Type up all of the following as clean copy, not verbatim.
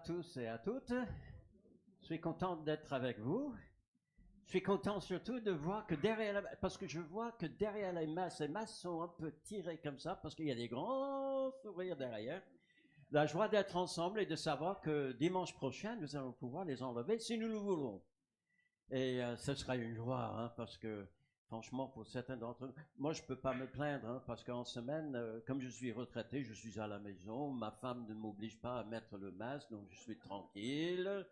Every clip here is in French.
tous et à toutes. Je suis content d'être avec vous. Je suis content surtout de voir que parce que je vois que derrière les masses sont un peu tirées comme ça, parce qu'il y a des grands sourires derrière. La joie d'être ensemble et de savoir que dimanche prochain, nous allons pouvoir les enlever si nous le voulons. Et ce sera une joie, hein, parce que franchement, pour certains d'entre nous, moi je peux pas me plaindre, hein, parce qu'en semaine, comme je suis retraité, je suis à la maison, ma femme ne m'oblige pas à mettre le masque, donc je suis tranquille.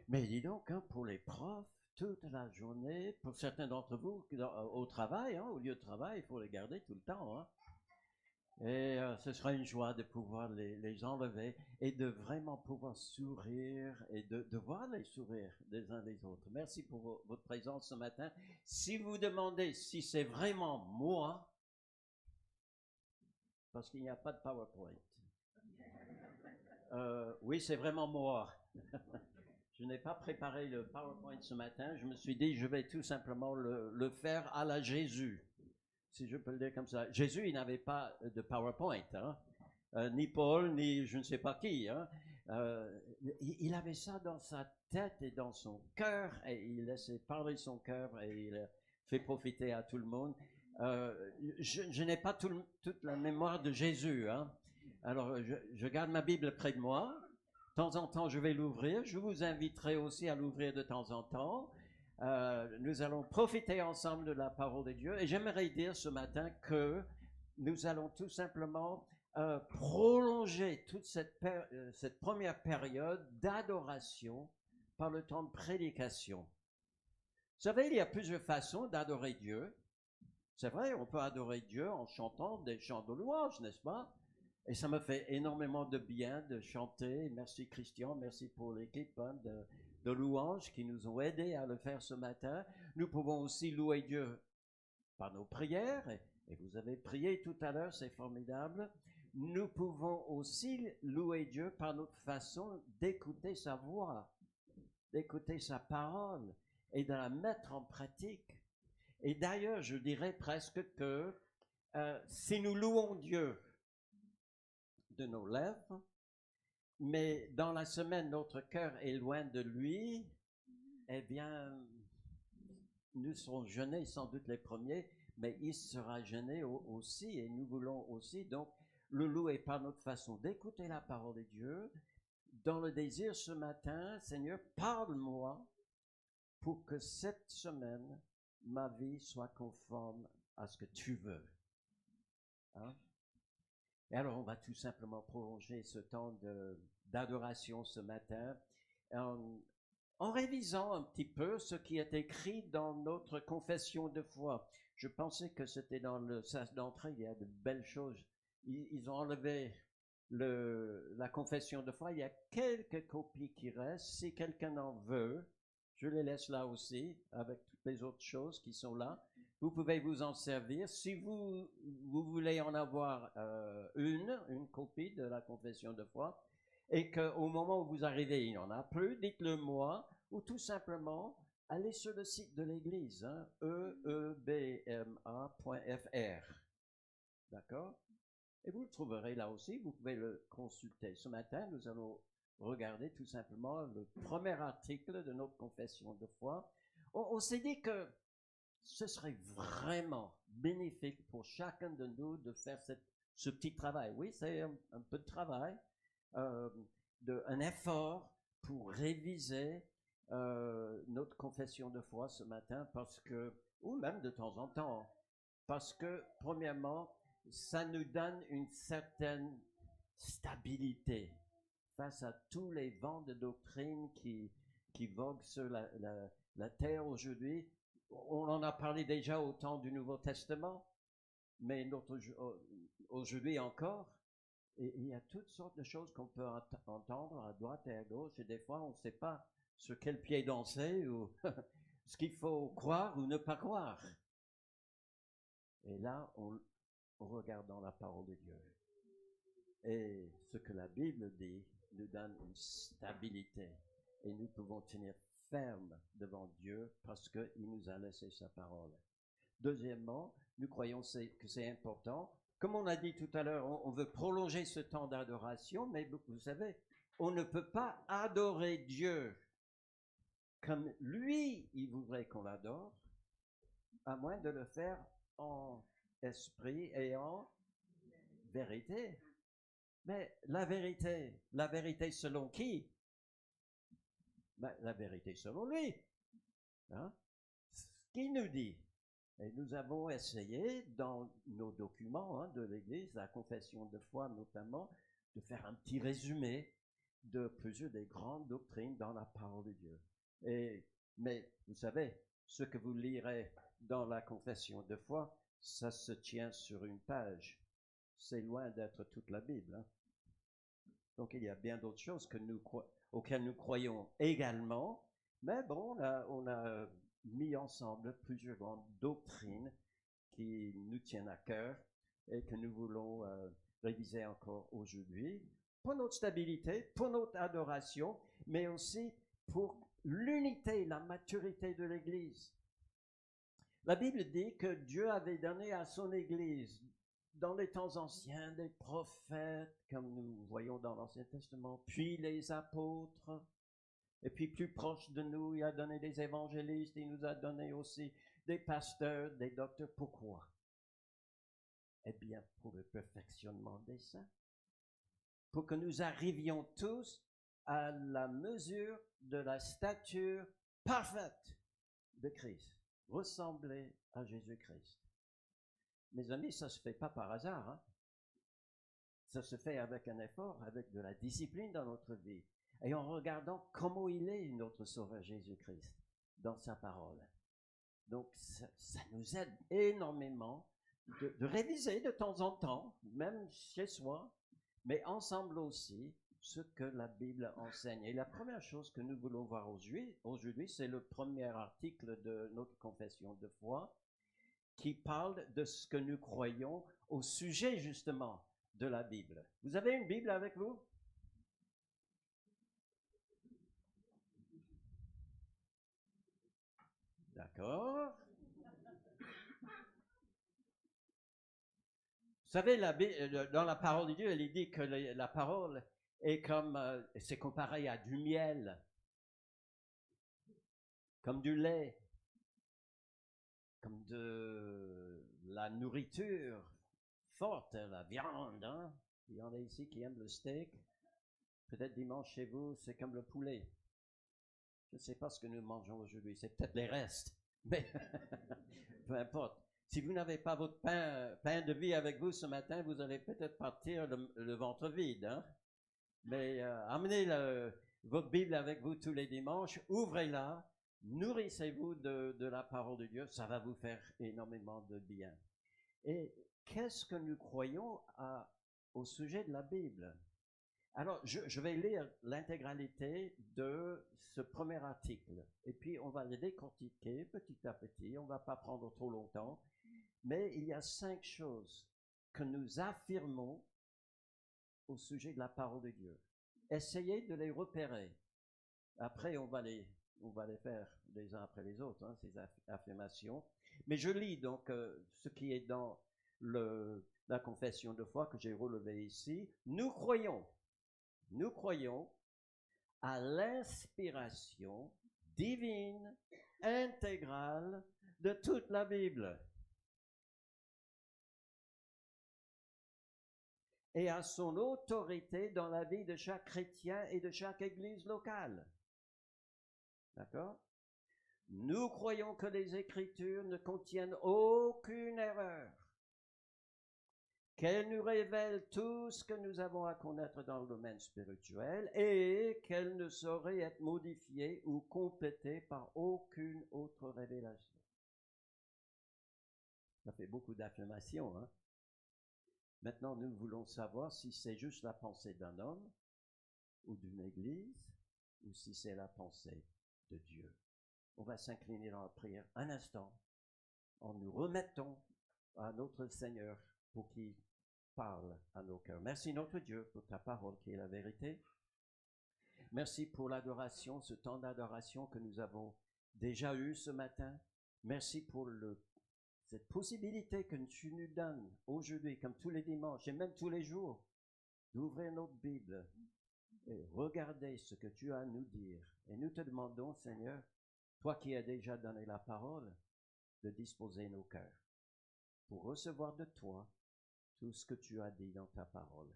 Mais dis donc, hein, pour les profs, toute la journée, pour certains d'entre vous, au travail, hein, au lieu de travail, il faut les garder tout le temps, hein. Et ce sera une joie de pouvoir les enlever et de vraiment pouvoir sourire et de voir les sourires des uns des autres. Merci pour votre présence ce matin. Si vous demandez si c'est vraiment moi, parce qu'il n'y a pas de PowerPoint. Oui, c'est vraiment moi. Je n'ai pas préparé le PowerPoint ce matin. Je me suis dit, je vais tout simplement le faire à la Jésus, si je peux le dire comme ça. Jésus, il n'avait pas de PowerPoint, hein? Ni Paul, ni je ne sais pas qui, hein? Il avait ça dans sa tête et dans son cœur, et il laissait parler son cœur, et il fait profiter à tout le monde. Je n'ai pas toute la mémoire de Jésus, hein? Alors, je garde ma Bible près de moi. De temps en temps, je vais l'ouvrir. Je vous inviterai aussi à l'ouvrir de temps en temps. Nous allons profiter ensemble de la parole de Dieu. Et j'aimerais dire ce matin que nous allons tout simplement prolonger toute cette première période d'adoration par le temps de prédication. Vous savez, il y a plusieurs façons d'adorer Dieu. C'est vrai, on peut adorer Dieu en chantant des chants de louange, n'est-ce pas? Et ça me fait énormément de bien de chanter. Merci Christian, merci pour l'équipe, hein, de louanges qui nous ont aidés à le faire ce matin. Nous pouvons aussi louer Dieu par nos prières, et vous avez prié tout à l'heure, c'est formidable. Nous pouvons aussi louer Dieu par notre façon d'écouter sa voix, d'écouter sa parole et de la mettre en pratique. Et d'ailleurs, je dirais presque que si nous louons Dieu de nos lèvres, mais dans la semaine, notre cœur est loin de lui, eh bien, nous serons gênés, sans doute les premiers, mais il sera gêné aussi, et nous voulons aussi donc le louer par notre façon d'écouter la parole de Dieu, dans le désir ce matin, Seigneur, parle-moi pour que cette semaine, ma vie soit conforme à ce que tu veux. Hein? Et alors, on va tout simplement prolonger ce temps d'adoration ce matin en révisant un petit peu ce qui est écrit dans notre confession de foi. Je pensais que c'était dans le sas d'entrée, il y a de belles choses. Ils ont enlevé la confession de foi. Il y a quelques copies qui restent. Si quelqu'un en veut, je les laisse là aussi, avec toutes les autres choses qui sont là. Vous pouvez vous en servir. Si vous voulez en avoir une copie de la confession de foi, et qu'au moment où vous arrivez, il n'y en a plus, dites-le moi, ou tout simplement, allez sur le site de l'Église, hein, eebma.fr. D'accord? Et vous le trouverez là aussi, vous pouvez le consulter. Ce matin, nous allons regarder tout simplement le premier article de notre confession de foi. On s'est dit que ce serait vraiment bénéfique pour chacun de nous de faire ce petit travail. Oui, c'est un peu de travail, un effort pour réviser notre confession de foi ce matin, ou même de temps en temps, parce que, premièrement, ça nous donne une certaine stabilité face à tous les vents de doctrine qui voguent sur la terre aujourd'hui. On en a parlé déjà au temps du Nouveau Testament, mais aujourd'hui encore, et il y a toutes sortes de choses qu'on peut entendre à droite et à gauche, et des fois on ne sait pas sur quel pied danser ou ce qu'il faut croire ou ne pas croire. Et là, on regarde dans la parole de Dieu. Et ce que la Bible dit nous donne une stabilité. Et nous pouvons tenir ferme devant Dieu parce qu'il nous a laissé sa parole. Deuxièmement, nous croyons que c'est important. Comme on a dit tout à l'heure, on veut prolonger ce temps d'adoration, mais vous savez, On ne peut pas adorer Dieu comme lui, il voudrait qu'on l'adore, à moins de le faire en esprit et en vérité. Mais la vérité selon qui? Ben, la vérité selon lui. Hein? Ce qu'il nous dit. Et nous avons essayé, dans nos documents de l'Église, la confession de foi notamment, de faire un petit résumé de plusieurs des grandes doctrines dans la parole de Dieu. Mais vous savez, ce que vous lirez dans la confession de foi, ça se tient sur une page. C'est loin d'être toute la Bible. Hein? Donc il y a bien d'autres choses auxquelles nous croyons également. Mais bon, on a mis ensemble plusieurs grandes doctrines qui nous tiennent à cœur et que nous voulons réviser encore aujourd'hui pour notre stabilité, pour notre adoration, mais aussi pour l'unité, la maturité de l'Église. La Bible dit que Dieu avait donné à son Église, dans les temps anciens, des prophètes, comme nous voyons dans l'Ancien Testament, puis les apôtres, et puis plus proche de nous, il a donné des évangélistes, il nous a donné aussi des pasteurs, des docteurs. Pourquoi? Eh bien, pour le perfectionnement des saints. Pour que nous arrivions tous à la mesure de la stature parfaite de Christ. Ressembler à Jésus-Christ. Mes amis, ça ne se fait pas par hasard. Hein? Ça se fait avec un effort, avec de la discipline dans notre vie. Et en regardant comment il est, notre Sauveur Jésus-Christ, dans sa parole. Donc, ça nous aide énormément de réviser de temps en temps, même chez soi, mais ensemble aussi, ce que la Bible enseigne. Et la première chose que nous voulons voir aujourd'hui, c'est le premier article de notre confession de foi, qui parle de ce que nous croyons au sujet justement de la Bible. Vous avez une Bible avec vous? D'accord. Vous savez, dans la parole de Dieu, il dit que la parole est comme, c'est comparé à du miel, comme du lait, comme de la nourriture forte, la viande. Hein? Il y en a ici qui aiment le steak. Peut-être dimanche chez vous, c'est comme le poulet. Je ne sais pas ce que nous mangeons aujourd'hui, c'est peut-être les restes, mais peu importe. Si vous n'avez pas votre pain de vie avec vous ce matin, vous allez peut-être partir le ventre vide. Hein? Mais amenez votre Bible avec vous tous les dimanches, ouvrez-la, nourrissez-vous de la parole de Dieu, ça va vous faire énormément de bien. Et qu'est-ce que nous croyons au sujet de la Bible? Alors, je vais lire l'intégralité de ce premier article, et puis on va le décortiquer petit à petit, on ne va pas prendre trop longtemps, mais il y a 5 choses que nous affirmons au sujet de la parole de Dieu. Essayez de les repérer. Après, on va les faire les uns après les autres, hein, ces affirmations. Mais je lis donc ce qui est dans la confession de foi que j'ai relevée ici. Nous croyons à l'inspiration divine, intégrale de toute la Bible et à son autorité dans la vie de chaque chrétien et de chaque église locale. D'accord? Nous croyons que les Écritures ne contiennent aucune erreur, qu'elles nous révèlent tout ce que nous avons à connaître dans le domaine spirituel et qu'elles ne sauraient être modifiées ou complétées par aucune autre révélation. Ça fait beaucoup d'affirmations, hein? Maintenant, nous voulons savoir si c'est juste la pensée d'un homme ou d'une église ou si c'est la pensée de Dieu. On va s'incliner dans la prière un instant en nous remettant à notre Seigneur pour qu'il parle à nos cœurs. Merci notre Dieu pour ta parole qui est la vérité. Merci pour l'adoration, ce temps d'adoration que nous avons déjà eu ce matin. Merci pour cette possibilité que tu nous donnes aujourd'hui, comme tous les dimanches et même tous les jours, d'ouvrir notre Bible et regardez ce que tu as à nous dire. Et nous te demandons, Seigneur, toi qui as déjà donné la parole, de disposer nos cœurs pour recevoir de toi tout ce que tu as dit dans ta parole.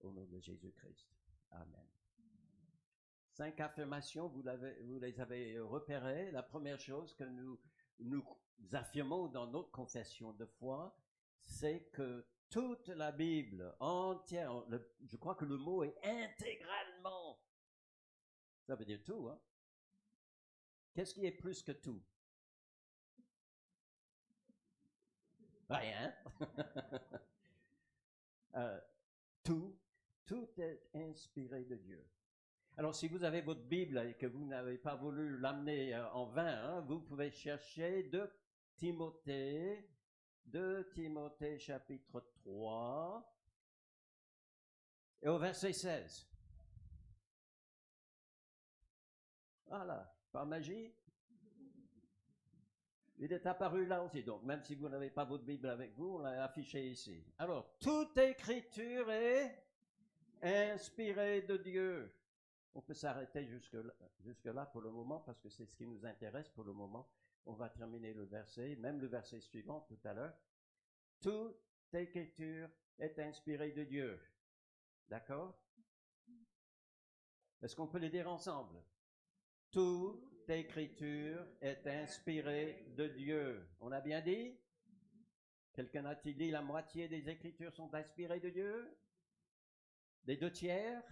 Au nom de Jésus-Christ. Amen. 5 affirmations, vous les avez repérées. La première chose que nous affirmons dans notre confession de foi, c'est que toute la Bible entière, je crois que le mot est intégralement. Ça veut dire tout, hein? Qu'est-ce qui est plus que tout? Rien. Tout est inspiré de Dieu. Alors, si vous avez votre Bible et que vous n'avez pas voulu l'amener en vain, hein, vous pouvez chercher 2 Timothée chapitre 3 et au verset 16. Voilà, par magie. Il est apparu là aussi, donc même si vous n'avez pas votre Bible avec vous, on l'a affiché ici. Alors, toute écriture est inspirée de Dieu. On peut s'arrêter jusque-là pour le moment parce que c'est ce qui nous intéresse pour le moment. On va terminer le verset, même le verset suivant tout à l'heure. Toute écriture est inspirée de Dieu. D'accord? Est-ce qu'on peut les dire ensemble? Toute écriture est inspirée de Dieu. On a bien dit? Quelqu'un a-t-il dit la moitié des écritures sont inspirées de Dieu? Les 2/3?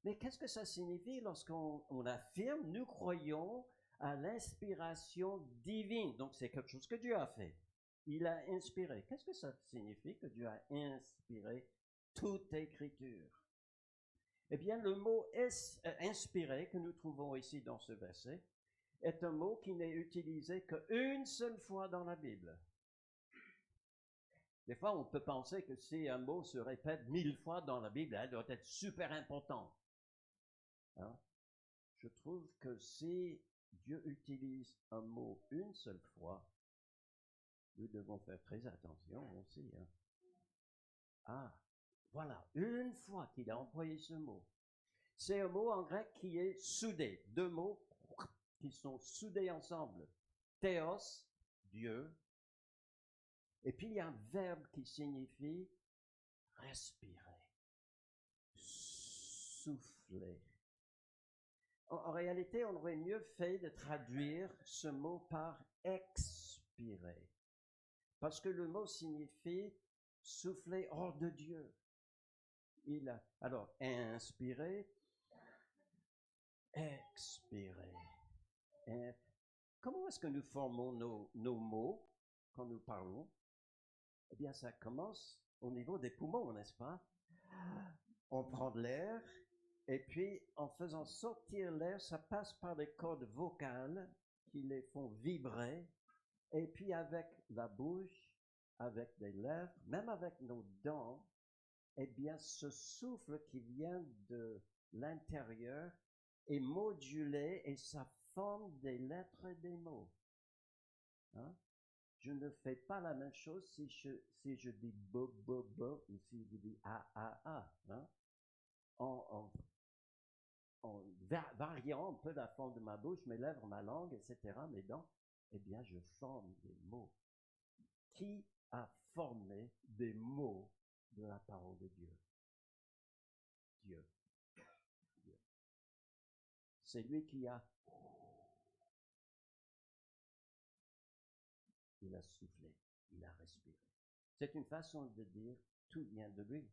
Mais qu'est-ce que ça signifie lorsqu'on affirme, nous croyons à l'inspiration divine? Donc c'est quelque chose que Dieu a fait. Il a inspiré. Qu'est-ce que ça signifie que Dieu a inspiré toute écriture? Eh bien, le mot inspiré que nous trouvons ici dans ce verset est un mot qui n'est utilisé qu'une seule fois dans la Bible. Des fois, on peut penser que si un mot se répète 1000 fois dans la Bible, elle doit être super important. Hein? Je trouve que si Dieu utilise un mot une seule fois, nous devons faire très attention aussi. Hein? Ah, voilà, une fois qu'il a employé ce mot. C'est un mot en grec qui est soudé. 2 mots qui sont soudés ensemble. Théos, Dieu. Et puis il y a un verbe qui signifie respirer, souffler. En réalité, on aurait mieux fait de traduire ce mot par expirer. Parce que le mot signifie souffler hors de Dieu. Alors, inspirer, expirer. Comment est-ce que nous formons nos mots quand nous parlons? Eh bien, ça commence au niveau des poumons, n'est-ce pas? On prend de l'air, et puis en faisant sortir l'air, ça passe par les cordes vocales qui les font vibrer, et puis avec la bouche, avec les lèvres, même avec nos dents, eh bien, ce souffle qui vient de l'intérieur est modulé et ça forme des lettres et des mots. Hein? Je ne fais pas la même chose si je dis bo, bo, bo, ou si je dis a. Hein? En variant un peu la forme de ma bouche, mes lèvres, ma langue, etc., mes dents, eh bien, je forme des mots. Qui a formé des mots de la parole de Dieu? Dieu. Dieu. C'est lui qui a... Il a soufflé, il a respiré. C'est une façon de dire tout vient de lui.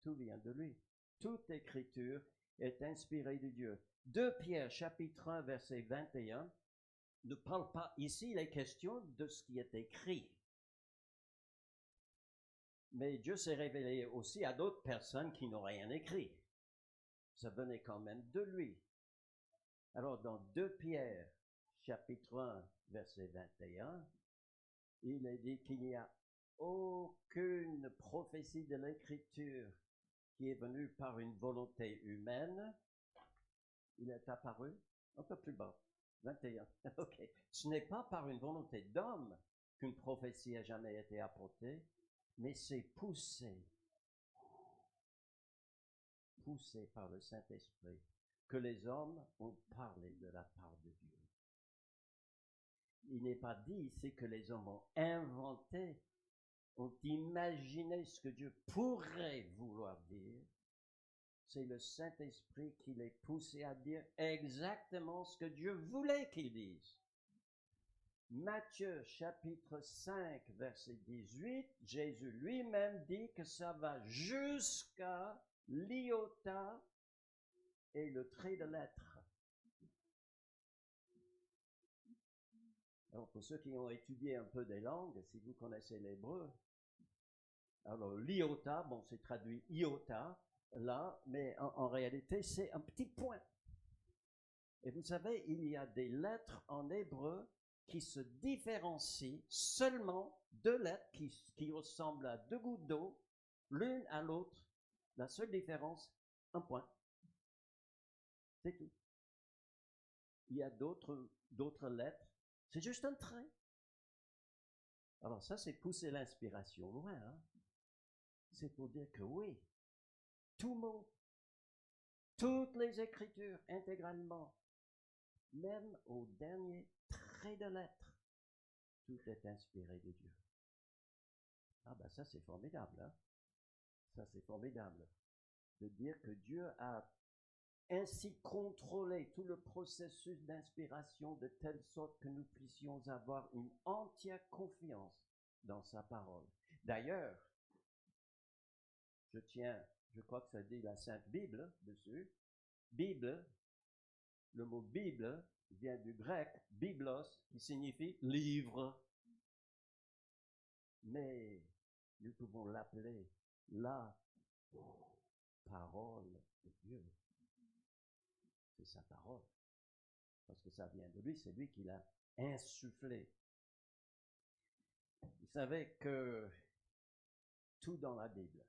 Tout vient de lui. Toute écriture est inspirée de Dieu. 2 Pierre, chapitre 1, verset 21, ne parle pas, ici il est question de ce qui est écrit. Mais Dieu s'est révélé aussi à d'autres personnes qui n'ont rien écrit. Ça venait quand même de lui. Alors dans 2 Pierre, chapitre 1, verset 21, il est dit qu'il n'y a aucune prophétie de l'Écriture qui est venue par une volonté humaine. Il est apparu un peu plus bas, 21. Ok. Ce n'est pas par une volonté d'homme qu'une prophétie a jamais été apportée, mais c'est poussé poussé par le Saint-Esprit que les hommes ont parlé de la part de Dieu. Il n'est pas dit ici que les hommes ont inventé, ont imaginé ce que Dieu pourrait vouloir dire. C'est le Saint-Esprit qui les poussait à dire exactement ce que Dieu voulait qu'ils disent. Matthieu chapitre 5 verset 18, Jésus lui-même dit que ça va jusqu'à l'iota et le trait de lettre. Alors pour ceux qui ont étudié un peu des langues, si vous connaissez l'hébreu, alors l'iota, bon c'est traduit iota là, mais en réalité c'est un petit point. Et vous savez, il y a des lettres en hébreu qui se différencient seulement deux lettres qui ressemblent à deux gouttes d'eau, l'une à l'autre. La seule différence, un point. C'est tout. Il y a d'autres lettres. C'est juste un trait. Alors ça, c'est pousser l'inspiration loin. Hein? C'est pour dire que oui, tout mot, toutes les écritures intégralement, même au dernier trait de lettre, tout est inspiré de Dieu. Ah ben ça c'est formidable, hein? Ça c'est formidable. De dire que Dieu a ainsi contrôlé tout le processus d'inspiration de telle sorte que nous puissions avoir une entière confiance dans sa parole. D'ailleurs, je crois que ça dit la Sainte Bible dessus. Bible, le mot Bible vient du grec biblos, qui signifie livre. Mais nous pouvons l'appeler la parole de Dieu. C'est sa parole. Parce que ça vient de lui, c'est lui qui l'a insufflé. Vous savez que tout dans la Bible,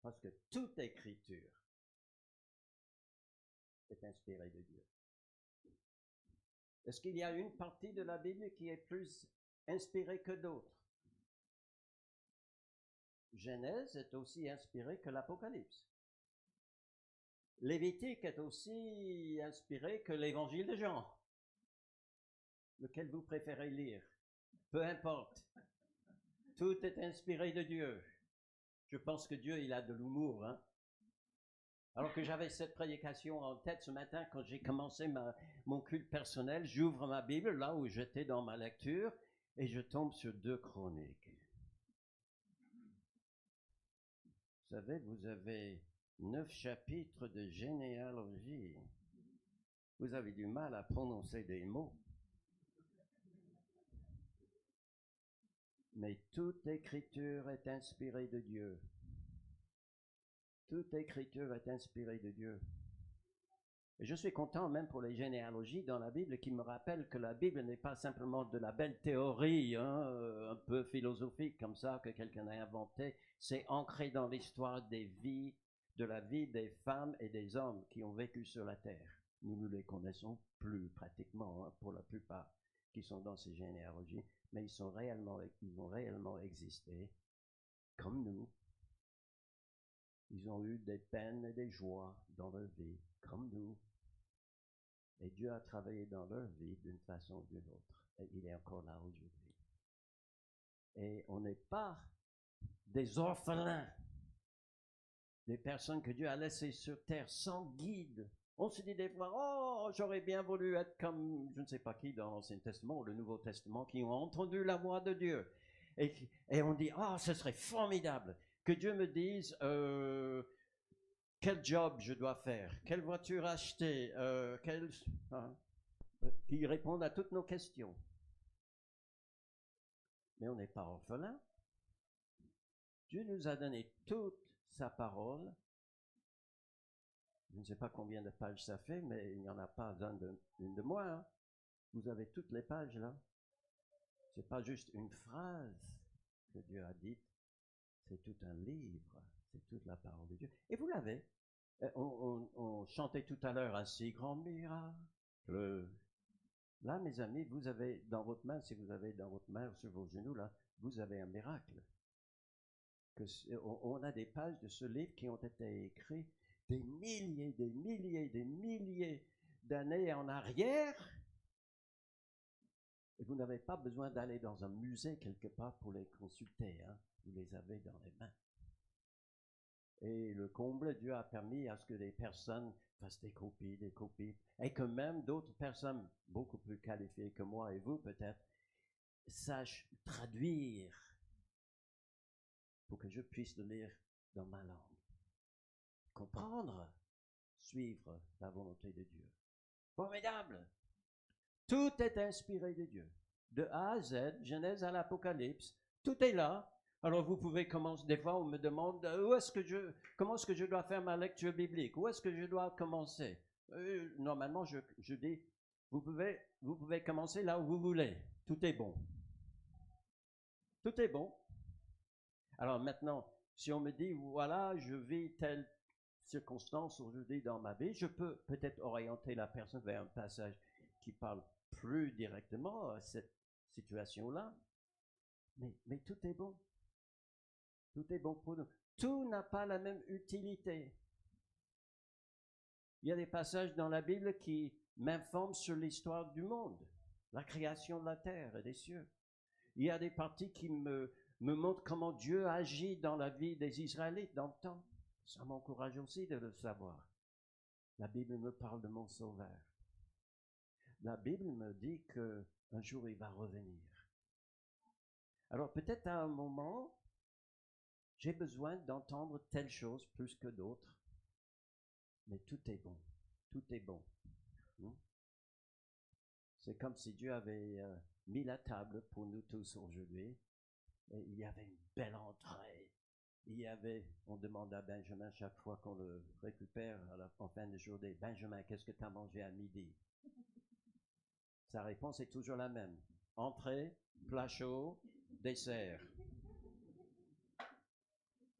parce que toute écriture est inspirée de Dieu. Est-ce qu'il y a une partie de la Bible qui est plus inspirée que d'autres? Genèse est aussi inspirée que l'Apocalypse. Lévitique est aussi inspiré que l'Évangile de Jean. Lequel vous préférez lire? Peu importe. Tout est inspiré de Dieu. Je pense que Dieu, il a de l'humour. Hein? Alors que j'avais cette prédication en tête ce matin, quand j'ai commencé mon culte personnel, j'ouvre ma Bible, là où j'étais dans ma lecture, et je tombe sur 2 Chroniques. Vous savez, vous avez 9 chapitres de généalogie. Vous avez du mal à prononcer des mots. Mais toute écriture est inspirée de Dieu. Toute écriture est inspirée de Dieu. Et je suis content même pour les généalogies dans la Bible qui me rappellent que la Bible n'est pas simplement de la belle théorie, un peu philosophique comme ça que quelqu'un a inventé. C'est ancré dans l'histoire de la vie des femmes et des hommes qui ont vécu sur la terre. Nous ne les connaissons plus pratiquement, pour la plupart qui sont dans ces généalogies, mais ils ont réellement existé comme nous. Ils ont eu des peines et des joies dans leur vie, comme nous. Et Dieu a travaillé dans leur vie d'une façon ou d'une autre. Et il est encore là aujourd'hui. Et on n'est pas des orphelins, des personnes que Dieu a laissées sur terre sans guide. On se dit des fois, oh, j'aurais bien voulu être comme je ne sais pas qui dans l'Ancien Testament ou le Nouveau Testament qui ont entendu la voix de Dieu. Et on dit, oh, ce serait formidable que Dieu me dise quel job je dois faire, quelle voiture acheter, qui répondent à toutes nos questions. Mais on n'est pas orphelin. Dieu nous a donné toute sa parole. Je ne sais pas combien de pages ça fait, mais il n'y en a pas une de moi. Hein. Vous avez toutes les pages là. C'est pas juste une phrase que Dieu a dite, c'est tout un livre, c'est toute la parole de Dieu. Et vous l'avez. On chantait tout à l'heure un si grand miracle. Là, mes amis, vous avez dans votre main, si vous avez dans votre main, sur vos genoux, là, vous avez un miracle. On a des pages de ce livre qui ont été écrites des milliers d'années en arrière. Et vous n'avez pas besoin d'aller dans un musée quelque part pour les consulter, hein. Vous les avez dans les mains. Et le comble, Dieu a permis à ce que des personnes fassent des copies, et que même d'autres personnes, beaucoup plus qualifiées que moi et vous peut-être, sachent traduire pour que je puisse le lire dans ma langue. Comprendre, suivre la volonté de Dieu. Formidable! Tout est inspiré de Dieu. De A à Z, Genèse à l'Apocalypse, tout est là. Alors vous pouvez commencer, des fois on me demande comment est-ce que je dois faire ma lecture biblique, où est-ce que je dois commencer. Normalement je dis, vous pouvez commencer là où vous voulez, tout est bon. Tout est bon. Alors maintenant, si on me dit, voilà, je vis telle circonstance aujourd'hui dans ma vie, je peux peut-être orienter la personne vers un passage qui parle plus directement à cette situation-là. Mais tout est bon. Tout est bon pour nous. Tout n'a pas la même utilité. Il y a des passages dans la Bible qui m'informent sur l'histoire du monde, la création de la terre et des cieux. Il y a des parties qui me montrent comment Dieu agit dans la vie des Israélites dans le temps. Ça m'encourage aussi de le savoir. La Bible me parle de mon Sauveur. La Bible me dit qu'un jour il va revenir. Alors peut-être à un moment, j'ai besoin d'entendre telle chose plus que d'autres, mais tout est bon, tout est bon. C'est comme si Dieu avait mis la table pour nous tous aujourd'hui, et il y avait une belle entrée. On demande à Benjamin chaque fois qu'on le récupère en fin de journée, Benjamin, qu'est-ce que tu as mangé à midi? Sa réponse est toujours la même. Entrée, plat chaud, dessert.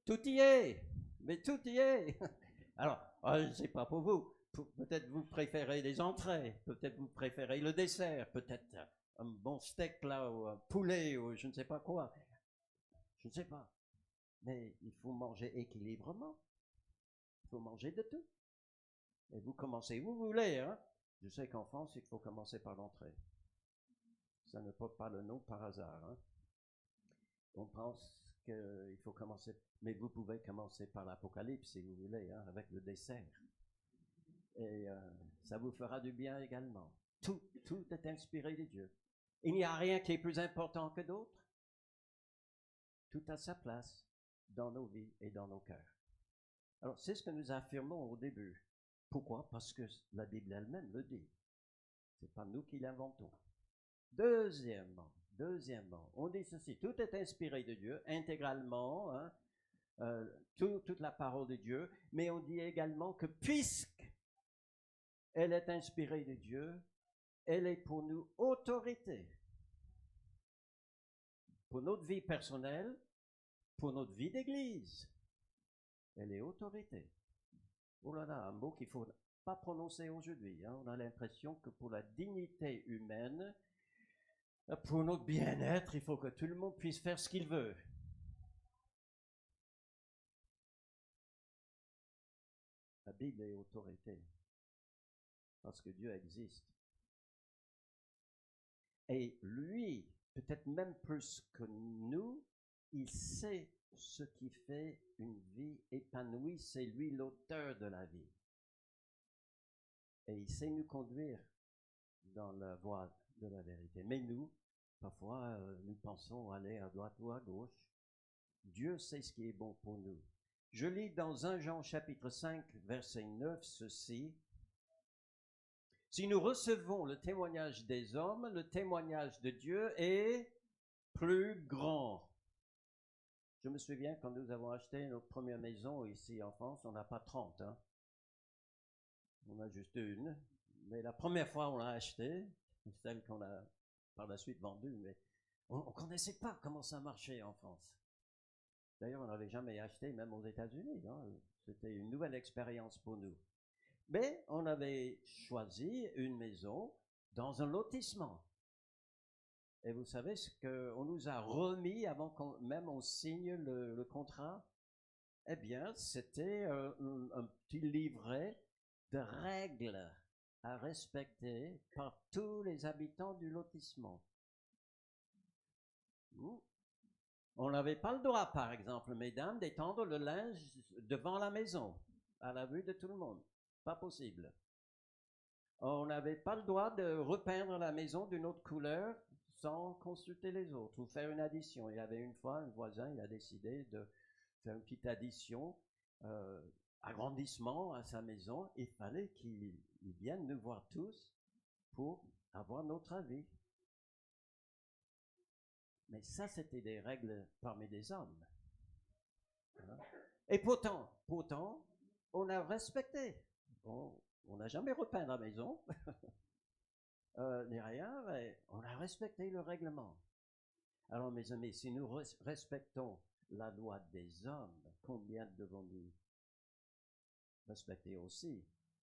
Tout y est, mais tout y est. Alors, je ne sais pas pour vous. Peut-être vous préférez les entrées, peut-être vous préférez le dessert, peut-être un bon steak là, ou un poulet, ou je ne sais pas quoi. Je ne sais pas. Mais il faut manger équilibrement. Il faut manger de tout. Et vous commencez où vous voulez, hein. Je sais qu'en France, il faut commencer par l'entrée. Ça ne porte pas le nom par hasard, hein. On pense qu'il faut commencer, mais vous pouvez commencer par l'Apocalypse si vous voulez, hein, avec le dessert. Et ça vous fera du bien également. Tout est inspiré de Dieu. Il n'y a rien qui est plus important que d'autres. Tout a sa place dans nos vies et dans nos cœurs. Alors, c'est ce que nous affirmons au début. Pourquoi? Parce que la Bible elle-même le dit. C'est pas nous qui l'inventons. Deuxièmement, on dit ceci, tout est inspiré de Dieu, intégralement, hein, toute la parole de Dieu, mais on dit également que puisque elle est inspirée de Dieu, elle est pour nous autorité. Pour notre vie personnelle, pour notre vie d'église, elle est autorité. Oh là là, un mot qu'il ne faut pas prononcer aujourd'hui, hein. On a l'impression que pour la dignité humaine, pour notre bien-être, il faut que tout le monde puisse faire ce qu'il veut. La Bible est autorité, parce que Dieu existe. Et lui, peut-être même plus que nous, il sait ce qui fait une vie épanouie, c'est lui l'auteur de la vie. Et il sait nous conduire dans la voie de la vérité. Mais nous, parfois, nous pensons aller à droite ou à gauche. Dieu sait ce qui est bon pour nous. Je lis dans 1 Jean chapitre 5, verset 9, ceci. Si nous recevons le témoignage des hommes, le témoignage de Dieu est plus grand. Je me souviens quand nous avons acheté notre première maison ici en France, on n'a pas 30, hein. On a juste une. Mais la première fois on l'a achetée, celle qu'on a par la suite vendue, mais on ne connaissait pas comment ça marchait en France. D'ailleurs, on n'avait jamais acheté, même aux États-Unis, hein. C'était une nouvelle expérience pour nous. Mais on avait choisi une maison dans un lotissement. Et vous savez ce qu'on nous a remis avant qu'on même on signe le contrat? eh bien, c'était un petit livret de règles à respecter par tous les habitants du lotissement. On n'avait pas le droit, par exemple, mesdames, d'étendre le linge devant la maison, à la vue de tout le monde. Pas possible. On n'avait pas le droit de repeindre la maison d'une autre couleur sans consulter les autres ou faire une addition. Il y avait une fois un voisin, il a décidé de faire une petite addition, agrandissement à sa maison. Il fallait qu'il vienne nous voir tous pour avoir notre avis. Mais ça, c'était des règles parmi des hommes. Et pourtant, on a respecté. On n'a jamais repeint la maison, ni rien, mais on a respecté le règlement. Alors, mes amis, si nous respectons la loi des hommes, combien devons-nous respecter aussi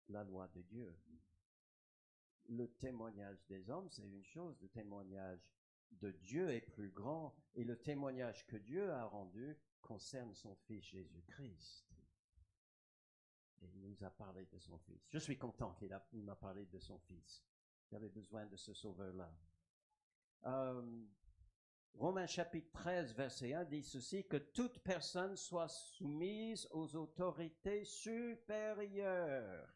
la loi de Dieu? Le témoignage des hommes, c'est une chose, le témoignage de Dieu est plus grand, et le témoignage que Dieu a rendu concerne son Fils Jésus-Christ. Et il nous a parlé de son Fils. Je suis content qu'il m'a parlé de son Fils. J'avais besoin de ce sauveur-là. Romains chapitre 13, verset 1 dit ceci, que toute personne soit soumise aux autorités supérieures.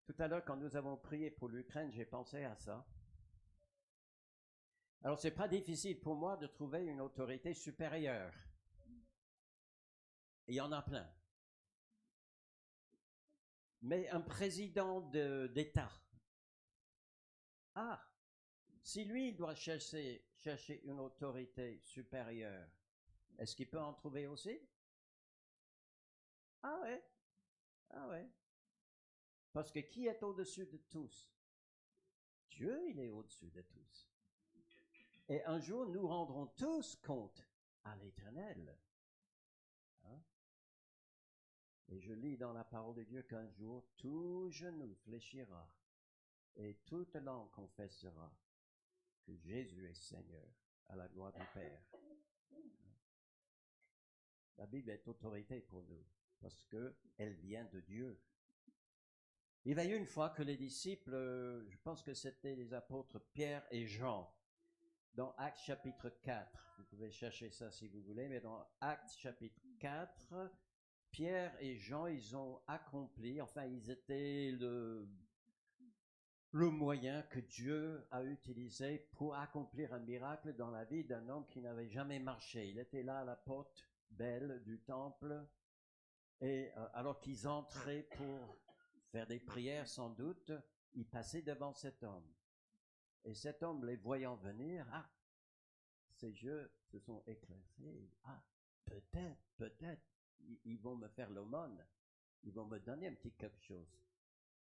Tout à l'heure, quand nous avons prié pour l'Ukraine, j'ai pensé à ça. Alors, c'est pas difficile pour moi de trouver une autorité supérieure. Il y en a plein. Mais un président d'État, si lui il doit chercher une autorité supérieure, est-ce qu'il peut en trouver aussi? Ah ouais. Parce que qui est au-dessus de tous? Dieu, il est au-dessus de tous. Et un jour, nous rendrons tous compte à l'Éternel. Et je lis dans la parole de Dieu qu'un jour, tout genou fléchira et toute langue confessera que Jésus est Seigneur à la gloire du Père. La Bible est autorité pour nous parce qu'elle vient de Dieu. Il y a eu une fois que les disciples, je pense que c'était les apôtres Pierre et Jean, dans Actes chapitre 4, vous pouvez chercher ça si vous voulez, mais dans Actes chapitre 4, Pierre et Jean, ils ont accompli, enfin ils étaient le moyen que Dieu a utilisé pour accomplir un miracle dans la vie d'un homme qui n'avait jamais marché. Il était là à la porte belle du temple, et alors qu'ils entraient pour faire des prières sans doute, ils passaient devant cet homme. Et cet homme, les voyant venir, ses yeux se sont éclaircis. Peut-être, ils vont me faire l'aumône. Ils vont me donner un petit quelque chose.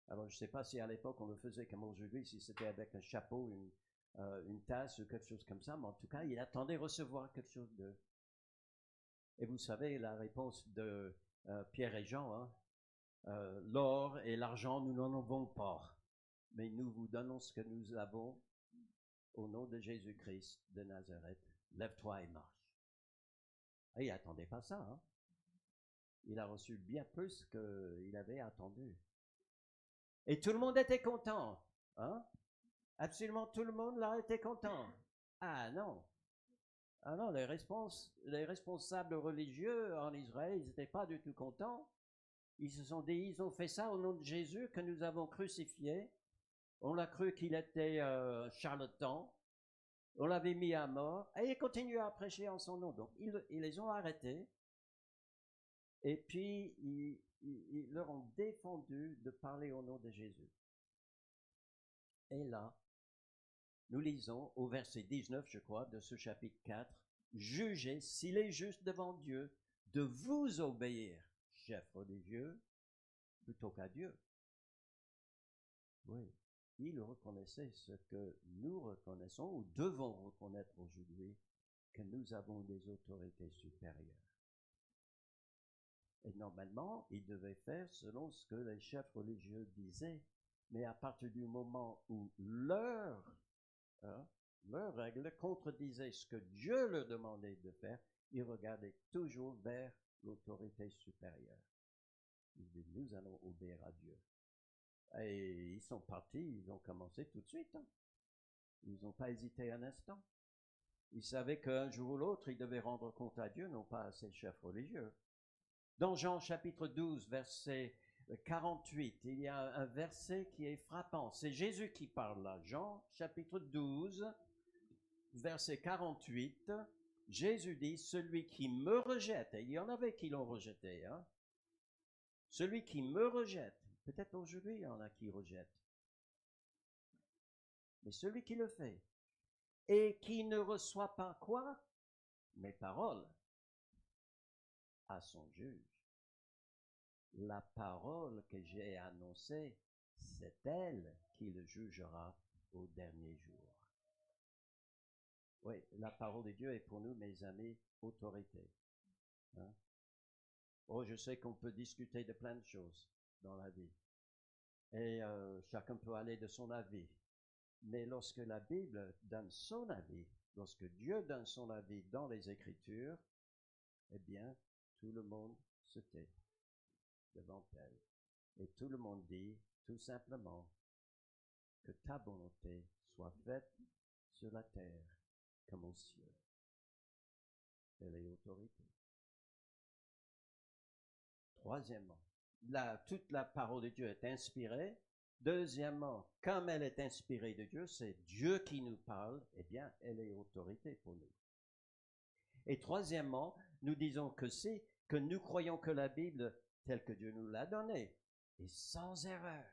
Alors, je ne sais pas si à l'époque on le faisait comme aujourd'hui, si c'était avec un chapeau, une tasse ou quelque chose comme ça, mais en tout cas, il attendait recevoir quelque chose d'eux. Et vous savez, la réponse de Pierre et Jean, l'or et l'argent, nous n'en avons pas, mais nous vous donnons ce que nous avons au nom de Jésus-Christ de Nazareth. Lève-toi et marche. Et il n'attendait pas ça. Il a reçu bien plus qu'il avait attendu. Et tout le monde était content. Absolument tout le monde là était content. Ah non, les responsables religieux en Israël, ils n'étaient pas du tout contents. Ils se sont dit, ils ont fait ça au nom de Jésus que nous avons crucifié. On a cru qu'il était charlatan. On l'avait mis à mort. Et ils continuent à prêcher en son nom. Donc, ils les ont arrêtés. Et puis, ils leur ont défendu de parler au nom de Jésus. Et là, nous lisons au verset 19, je crois, de ce chapitre 4, « Jugez s'il est juste devant Dieu de vous obéir, chefs religieux, plutôt qu'à Dieu. » Oui, ils reconnaissaient ce que nous reconnaissons ou devons reconnaître aujourd'hui, que nous avons des autorités supérieures. Et normalement, ils devaient faire selon ce que les chefs religieux disaient, mais à partir du moment où leur règle contredisait ce que Dieu leur demandait de faire, Ils regardaient toujours vers l'autorité supérieure. Ils disaient, nous allons obéir à Dieu. Et ils sont partis, ils ont commencé tout de suite. Hein. Ils n'ont pas hésité un instant. Ils savaient qu'un jour ou l'autre, ils devaient rendre compte à Dieu, non pas à ses chefs religieux. Dans Jean chapitre 12, verset 48, il y a un verset qui est frappant. C'est Jésus qui parle là. Jean chapitre 12, verset 48, Jésus dit, celui qui me rejette, et il y en avait qui l'ont rejeté, hein, celui qui me rejette, peut-être aujourd'hui il y en a qui rejettent, mais celui qui le fait, et qui ne reçoit pas quoi? Mes paroles, à son juge. La parole que j'ai annoncée, c'est elle qui le jugera au dernier jour. Oui, la parole de Dieu est pour nous, mes amis, autorité. Hein? Oh, je sais qu'on peut discuter de plein de choses dans la vie. Et chacun peut aller de son avis. Mais lorsque la Bible donne son avis, lorsque Dieu donne son avis dans les Écritures, eh bien, tout le monde se tait devant elle. Et tout le monde dit, tout simplement, que ta volonté soit faite sur la terre comme aux cieux. Elle est autorité. Troisièmement, toute la parole de Dieu est inspirée. Deuxièmement, comme elle est inspirée de Dieu, c'est Dieu qui nous parle, eh bien, elle est autorité pour nous. Et troisièmement, nous disons que nous croyons que la Bible, telle que Dieu nous l'a donnée, est sans erreur.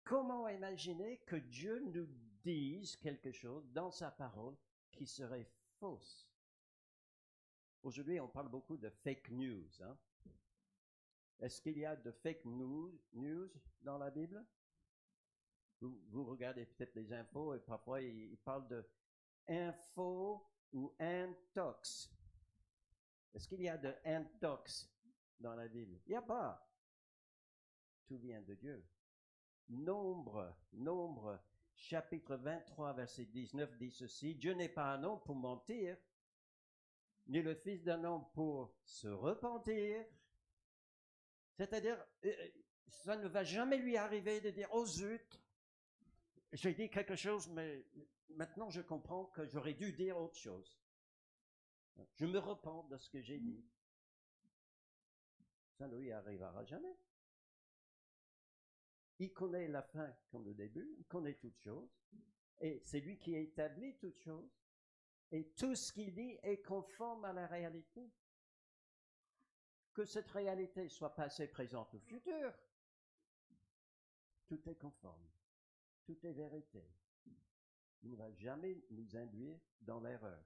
Comment imaginer que Dieu nous dise quelque chose dans sa parole qui serait fausse? Aujourd'hui, on parle beaucoup de fake news. Hein? Est-ce qu'il y a de fake news dans la Bible? Vous regardez peut-être les infos et parfois ils parlent de info ou intox. Est-ce qu'il y a de intox dans la Bible? Il n'y a pas. Tout vient de Dieu. Nombre, chapitre 23, verset 19 dit ceci, Dieu n'est pas un homme pour mentir, ni le fils d'un homme pour se repentir. C'est-à-dire, ça ne va jamais lui arriver de dire, oh zut, j'ai dit quelque chose, mais maintenant je comprends que j'aurais dû dire autre chose. Je me repens de ce que j'ai dit. Ça ne lui arrivera jamais. Il connaît la fin comme le début, il connaît toutes choses, et c'est lui qui établit toutes choses, et tout ce qu'il dit est conforme à la réalité. Que cette réalité soit passée, présente ou future, tout est conforme, tout est vérité. Il ne va jamais nous induire dans l'erreur.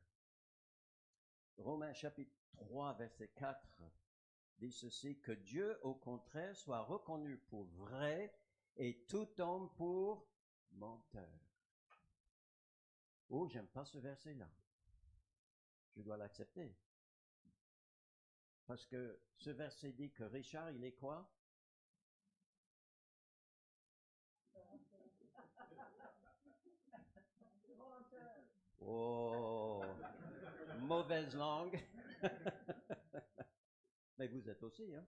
Romains chapitre 3, verset 4 dit ceci, que Dieu, au contraire, soit reconnu pour vrai et tout homme pour menteur. Oh, j'aime pas ce verset-là. Je dois l'accepter. Parce que ce verset dit que Richard, il est quoi? Oh, mauvaise langue. Mais vous êtes aussi, hein?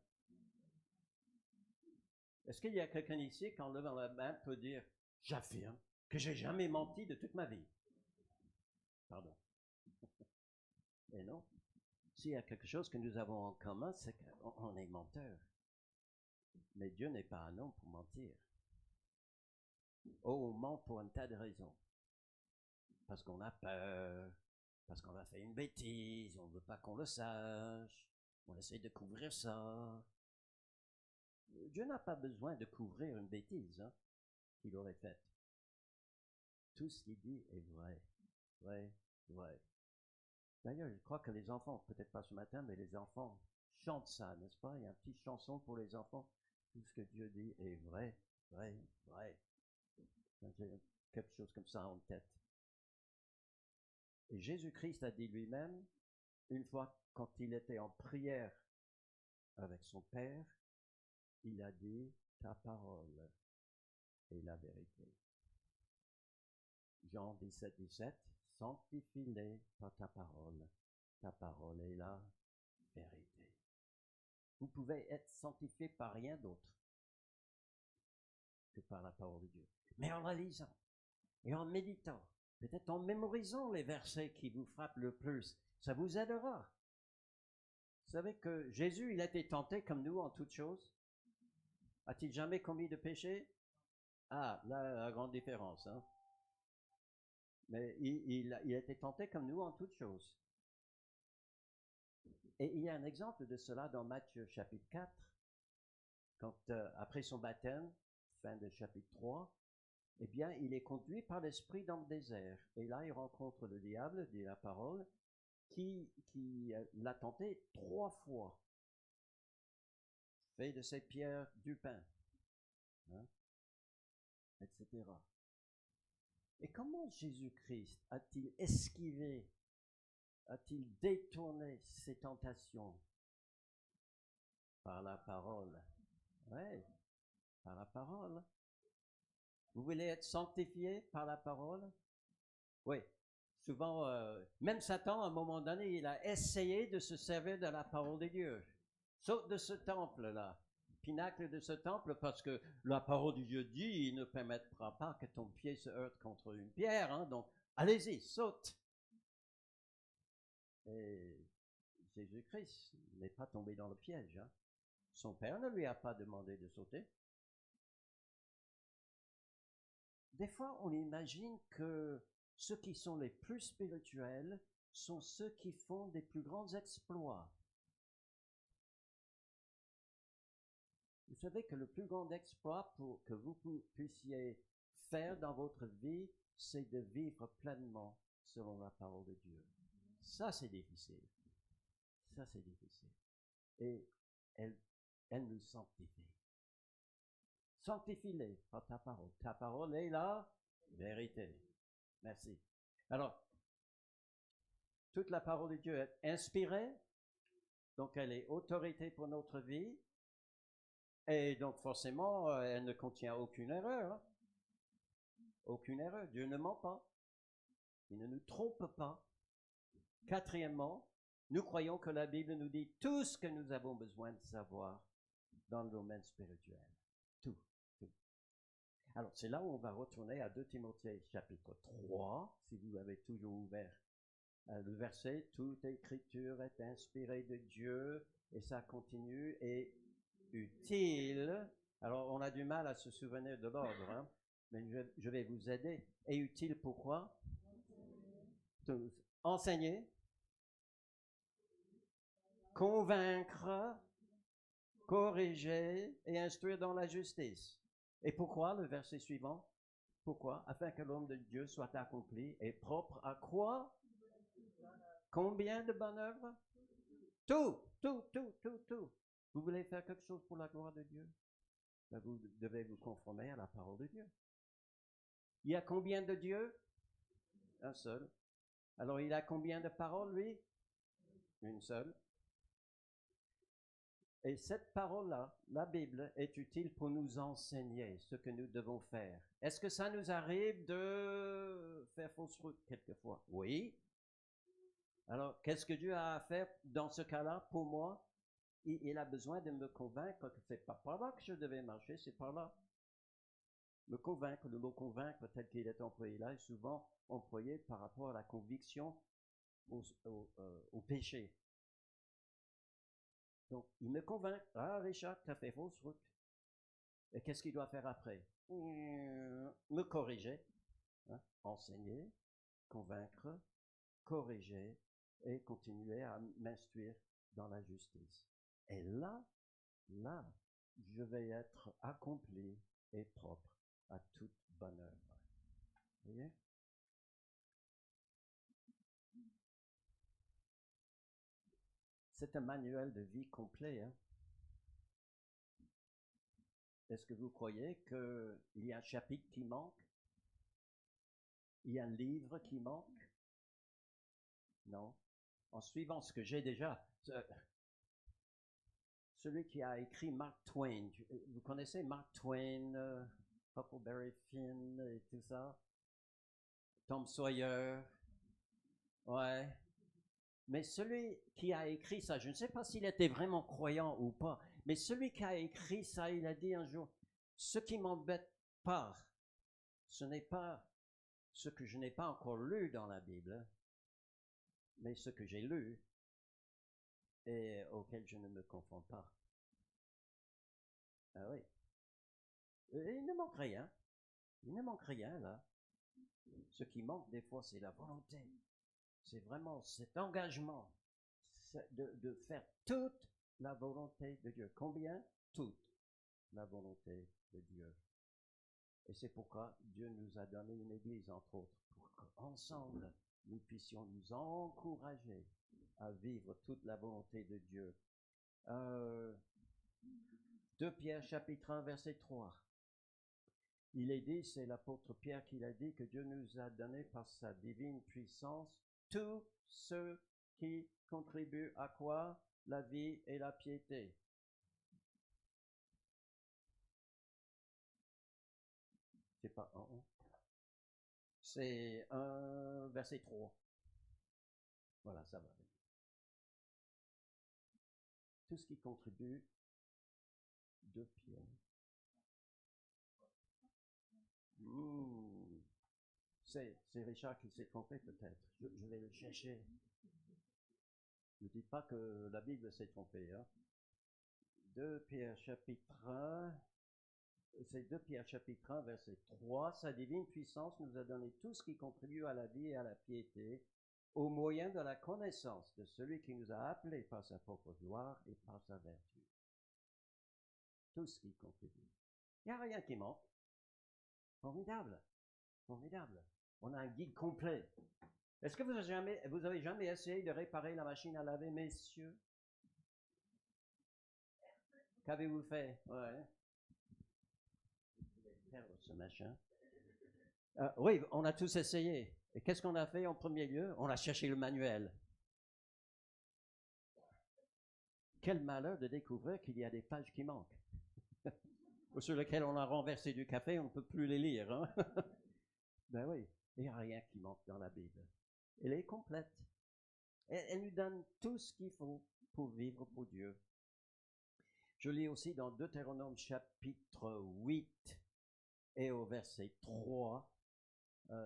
Est-ce qu'il y a quelqu'un ici qui, en levant la main, peut dire, j'affirme que j'ai jamais menti de toute ma vie? Pardon. Mais non. S'il y a quelque chose que nous avons en commun, c'est qu'on est menteur. Mais Dieu n'est pas un homme pour mentir. Oh, on ment pour un tas de raisons. Parce qu'on a peur, parce qu'on a fait une bêtise, on ne veut pas qu'on le sache, on essaie de couvrir ça. Dieu n'a pas besoin de couvrir une bêtise hein, qu'il aurait faite. Tout ce qu'il dit est vrai, vrai, vrai. D'ailleurs, je crois que les enfants, peut-être pas ce matin, mais les enfants chantent ça, n'est-ce pas? Il y a une petite chanson pour les enfants. Tout ce que Dieu dit est vrai, vrai, vrai. J'ai quelque chose comme ça en tête. Et Jésus-Christ a dit lui-même, une fois quand il était en prière avec son Père, il a dit, ta parole est la vérité. Jean 17, 17, sanctifie-les par ta parole. Ta parole est la vérité. Vous pouvez être sanctifié par rien d'autre que par la parole de Dieu. Mais en la lisant et en méditant, peut-être en mémorisant les versets qui vous frappent le plus, ça vous aidera. Vous savez que Jésus, il a été tenté comme nous en toutes choses. A-t-il jamais commis de péché? Ah, là, la grande différence. Hein? Mais il a été tenté comme nous en toutes choses. Et il y a un exemple de cela dans Matthieu chapitre 4, quand après son baptême, fin de chapitre 3, eh bien, il est conduit par l'Esprit dans le désert. Et là, il rencontre le diable, dit la parole, qui l'a tenté 3 fois. Fait de ces pierres du pain, hein, etc. Et comment Jésus-Christ a-t-il esquivé, a-t-il détourné ces tentations? Par la parole. Oui, par la parole. Vous voulez être sanctifié par la parole? Oui. Souvent, même Satan, à un moment donné, il a essayé de se servir de la parole de Dieu. Saute de ce temple-là, pinacle de ce temple, parce que la parole de Dieu dit, il ne permettra pas que ton pied se heurte contre une pierre. Hein, donc, allez-y, saute. Et Jésus-Christ n'est pas tombé dans le piège. Hein. Son Père ne lui a pas demandé de sauter. Des fois, on imagine que ceux qui sont les plus spirituels sont ceux qui font des plus grands exploits. Vous savez que le plus grand exploit pour que vous puissiez faire dans votre vie, c'est de vivre pleinement selon la parole de Dieu. Ça, c'est difficile. Ça, c'est difficile. Et elle nous sanctifie. Sanctifie-les par ta parole. Ta parole est la vérité. Merci. Alors, toute la parole de Dieu est inspirée, donc elle est autorité pour notre vie, et donc forcément, elle ne contient aucune erreur. Hein? Aucune erreur. Dieu ne ment pas. Il ne nous trompe pas. Quatrièmement, nous croyons que la Bible nous dit tout ce que nous avons besoin de savoir dans le domaine spirituel. Tout, tout. Alors, c'est là où on va retourner à 2 Timothée chapitre 3, si vous avez toujours ouvert le verset, toute écriture est inspirée de Dieu, et ça continue, et utile. Alors, on a du mal à se souvenir de l'ordre, hein, mais je vais vous aider. Et utile pourquoi? Enseigner, convaincre, corriger et instruire dans la justice. Et pourquoi le verset suivant? Pourquoi? Afin que l'homme de Dieu soit accompli et propre à quoi? Combien de bonnes œuvres? Tout, tout, tout, tout, tout. Vous voulez faire quelque chose pour la gloire de Dieu? Ben vous devez vous conformer à la parole de Dieu. Il y a combien de dieux? Un seul. Alors il a combien de paroles, lui? Une seule. Et cette parole-là, la Bible, est utile pour nous enseigner ce que nous devons faire. Est-ce que ça nous arrive de faire fausse route quelquefois? Oui. Alors, qu'est-ce que Dieu a à faire dans ce cas-là pour moi? Il a besoin de me convaincre que c'est pas par là que je devais marcher, c'est par là. Me convaincre, le mot convaincre tel qu'il est employé là est souvent employé par rapport à la conviction au péché. Donc, il me convainc. Ah, Richard, tu as fait fausse route. Et qu'est-ce qu'il doit faire après? Me corriger, hein, enseigner, convaincre, corriger et continuer à m'instruire dans la justice. Et là, je vais être accompli et propre à toute bonne œuvre. Vous voyez? C'est un manuel de vie complet. Hein? Est-ce que vous croyez qu'il y a un chapitre qui manque? Il y a un livre qui manque? Non. En suivant ce que j'ai déjà, celui qui a écrit Mark Twain, vous connaissez Mark Twain, Huckleberry Finn et tout ça? Tom Sawyer, ouais. Mais celui qui a écrit ça, je ne sais pas s'il était vraiment croyant ou pas, mais celui qui a écrit ça, il a dit un jour, ce qui m'embête pas, ce n'est pas ce que je n'ai pas encore lu dans la Bible, mais ce que j'ai lu et auquel je ne me confonds pas. Ah oui. Et il ne manque rien. Il ne manque rien là. Ce qui manque des fois, c'est la volonté. C'est vraiment cet engagement de faire toute la volonté de Dieu. Combien? Toute la volonté de Dieu. Et c'est pourquoi Dieu nous a donné une église, entre autres, pour qu'ensemble, nous puissions nous encourager à vivre toute la volonté de Dieu. 2 Pierre chapitre 1 verset 3. Il est dit, c'est l'apôtre Pierre qui l'a dit, que Dieu nous a donné par sa divine puissance tous ceux qui contribuent à quoi? La vie et la piété. C'est pas un, c'est un verset 3. Voilà, ça va. Tout ce qui contribue de Pierre. C'est Richard qui s'est trompé peut-être. Je vais le chercher. Ne dites pas que la Bible s'est trompée. Hein. 2 Pierre chapitre 1, c'est 2 Pierre chapitre 1 verset 3. Sa divine puissance nous a donné tout ce qui contribue à la vie et à la piété, au moyen de la connaissance de celui qui nous a appelés par sa propre gloire et par sa vertu. Tout ce qui contribue. Il n'y a rien qui manque. Formidable. Formidable. On a un guide complet. Est-ce que vous avez jamais essayé de réparer la machine à laver, messieurs? Qu'avez-vous fait? Ouais. Perdre ce machin. Oui, on a tous essayé. Et qu'est-ce qu'on a fait en premier lieu? On a cherché le manuel. Quel malheur de découvrir qu'il y a des pages qui manquent. Sur lesquelles on a renversé du café, on ne peut plus les lire. Hein? Ben oui, il n'y a rien qui manque dans la Bible. Elle est complète. Elle nous donne tout ce qu'il faut pour vivre pour Dieu. Je lis aussi dans Deutéronome chapitre 8 et au verset 3,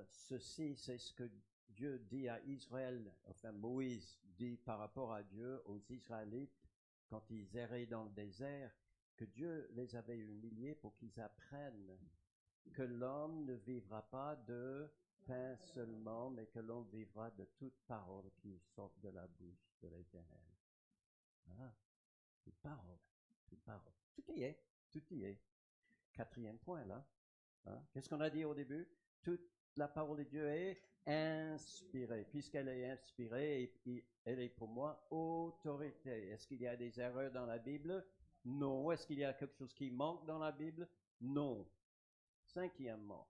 ceci c'est ce que Dieu dit à Israël, enfin Moïse dit par rapport à Dieu aux Israélites quand ils erraient dans le désert, que Dieu les avait humiliés pour qu'ils apprennent que l'homme ne vivra pas de pain seulement, mais que l'homme vivra de toute parole qui sort de la bouche de l'Éternel. Ah, toute parole, toute parole. Tout y est, tout y est. 4e point là. Hein? Qu'est-ce qu'on a dit au début? Toute la parole de Dieu est inspirée. Puisqu'elle est inspirée, elle est pour moi autorité. Est-ce qu'il y a des erreurs dans la Bible? Non. Est-ce qu'il y a quelque chose qui manque dans la Bible? Non. 5e,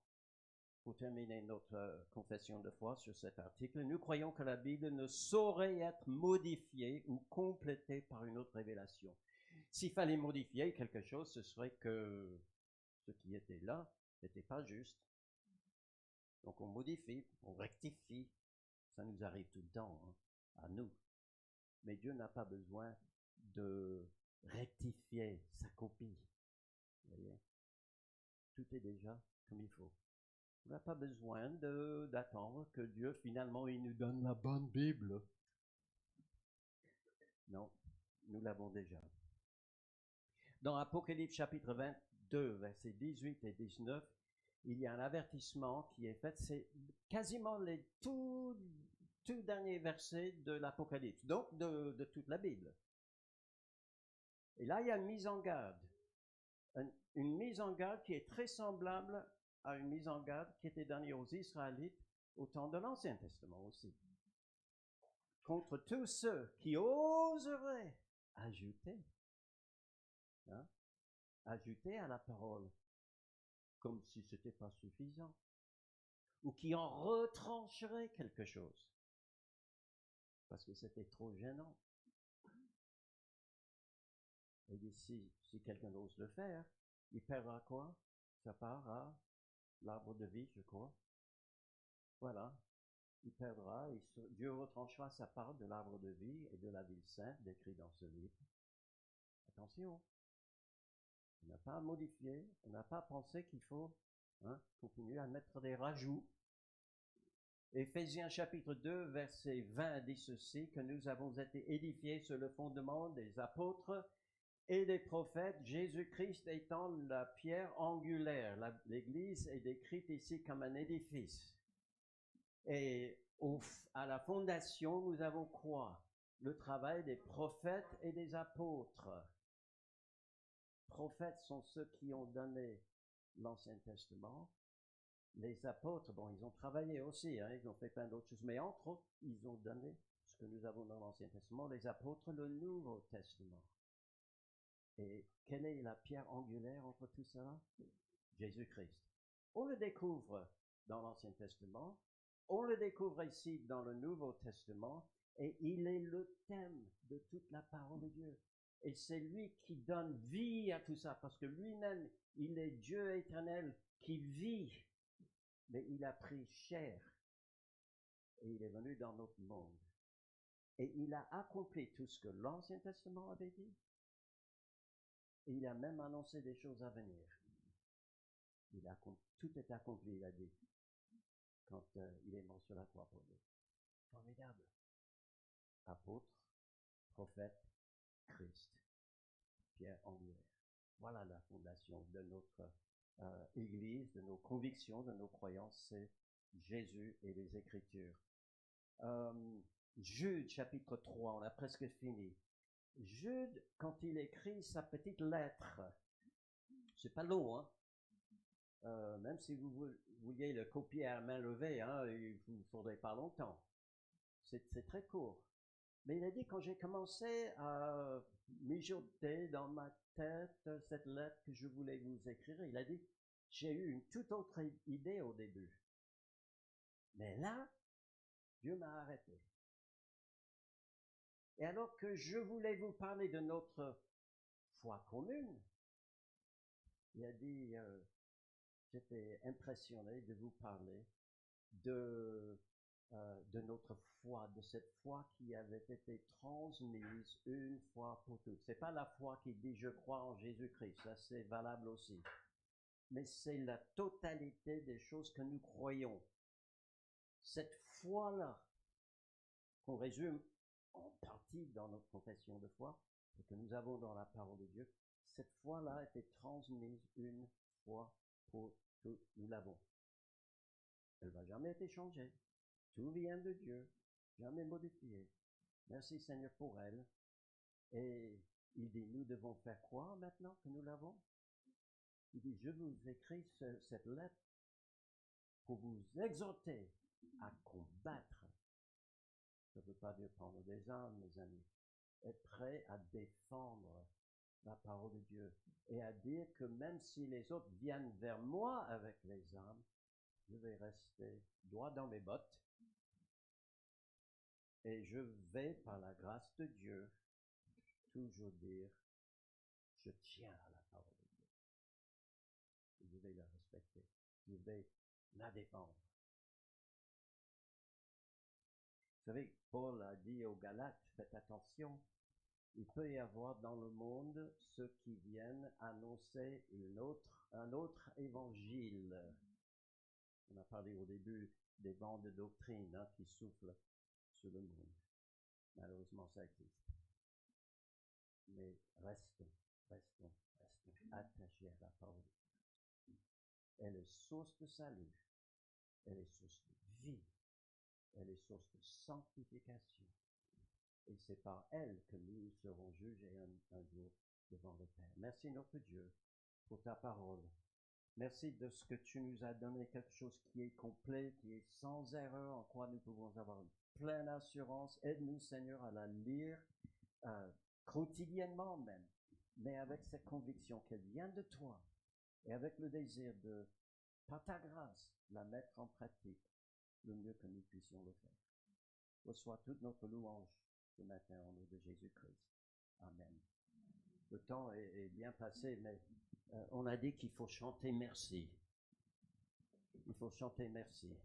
pour terminer notre confession de foi sur cet article, nous croyons que la Bible ne saurait être modifiée ou complétée par une autre révélation. S'il fallait modifier quelque chose, ce serait que ce qui était là n'était pas juste. Donc on modifie, on rectifie. Ça nous arrive tout le temps, hein, à nous. Mais Dieu n'a pas besoin de rectifier sa copie. Vous voyez? Tout est déjà comme il faut. On n'a pas besoin d'attendre que Dieu, finalement, il nous donne la bonne Bible. Non, nous l'avons déjà. Dans Apocalypse chapitre 22, versets 18 et 19, il y a un avertissement qui est fait. C'est quasiment les tout derniers versets de l'Apocalypse, donc de toute la Bible. Et là, il y a une mise en garde. Une mise en garde qui est très semblable à une mise en garde qui était donnée aux Israélites au temps de l'Ancien Testament aussi. Contre tous ceux qui oseraient ajouter, hein, ajouter à la parole, comme si ce n'était pas suffisant, ou qui en retrancheraient quelque chose, parce que c'était trop gênant. Et si quelqu'un ose le faire, il perdra quoi? Ça part à l'arbre de vie, je crois. Voilà. il perdra, Dieu retranchera sa part de l'arbre de vie et de la ville sainte décrit dans ce livre. Attention, on n'a pas à modifier, on n'a pas à penser qu'il faut continuer à mettre des rajouts. Éphésiens chapitre 2, verset 20 dit ceci, que nous avons été édifiés sur le fondement des apôtres et des prophètes, Jésus-Christ étant la pierre angulaire. L'Église est décrite ici comme un édifice. Et à la fondation, nous avons quoi? Le travail des prophètes et des apôtres. Prophètes sont ceux qui ont donné l'Ancien Testament. Les apôtres, bon, ils ont travaillé aussi, ils ont fait plein d'autres choses, mais entre autres, ils ont donné ce que nous avons dans l'Ancien Testament, les apôtres, le Nouveau Testament. Et quelle est la pierre angulaire entre tout cela? Jésus-Christ. On le découvre dans l'Ancien Testament, on le découvre ici dans le Nouveau Testament, et il est le thème de toute la parole de Dieu. Et c'est lui qui donne vie à tout ça, parce que lui-même, il est Dieu éternel qui vit, mais il a pris chair, et il est venu dans notre monde. Et il a accompli tout ce que l'Ancien Testament avait dit, et il a même annoncé des choses à venir. Tout est accompli, il a dit, quand il est mort sur la croix pour nous. Formidable. Apôtre, prophète, Christ, pierre angulaire. Voilà la fondation de notre Église, de nos convictions, de nos croyances, c'est Jésus et les Écritures. Jude, chapitre 3, on a presque fini. Jude, quand il écrit sa petite lettre, c'est pas long, même si vous vouliez le copier à main levée, il vous faudrait pas longtemps. C'est très court. Mais il a dit, quand j'ai commencé à mijoter dans ma tête cette lettre que je voulais vous écrire, il a dit, j'ai eu une toute autre idée au début. Mais là, Dieu m'a arrêté. Et alors que je voulais vous parler de notre foi commune, il a dit, j'étais impressionné de vous parler de notre foi, de cette foi qui avait été transmise une fois pour toutes. C'est pas la foi qui dit je crois en Jésus-Christ, ça c'est valable aussi. Mais c'est la totalité des choses que nous croyons. Cette foi-là, qu'on résume en partie dans notre confession de foi, et que nous avons dans la parole de Dieu, cette foi-là a été transmise une fois pour toutes. Nous l'avons. Elle n'a jamais été changée. Tout vient de Dieu, jamais modifié. Merci Seigneur pour elle. Et il dit, nous devons faire quoi maintenant que nous l'avons? Il dit, je vous écris cette lettre pour vous exhorter à combattre. Ça ne veut pas dire prendre des armes, mes amis. Être prêt à défendre la parole de Dieu et à dire que même si les autres viennent vers moi avec les armes, je vais rester droit dans mes bottes et je vais, par la grâce de Dieu, toujours dire, je tiens à la parole de Dieu. Je vais la respecter. Je vais la défendre. Vous savez, Paul a dit aux Galates, faites attention, il peut y avoir dans le monde ceux qui viennent annoncer un autre évangile. On a parlé au début des bancs de doctrine qui soufflent sur le monde. Malheureusement, ça existe. Mais restons attachés à la parole. Elle est source de salut. Elle est source de vie. Elle est source de sanctification. Et c'est par elle que nous serons jugés un jour devant le Père. Merci notre Dieu pour ta parole. Merci de ce que tu nous as donné, quelque chose qui est complet, qui est sans erreur, en quoi nous pouvons avoir une pleine assurance. Aide-nous, Seigneur, à la lire quotidiennement même, mais avec cette conviction qu'elle vient de toi et avec le désir de, par ta grâce, la mettre en pratique le mieux que nous puissions le faire. Reçois toute notre louange ce matin au nom de Jésus-Christ. Amen. Le temps est bien passé, mais on a dit qu'il faut chanter merci. Il faut chanter merci.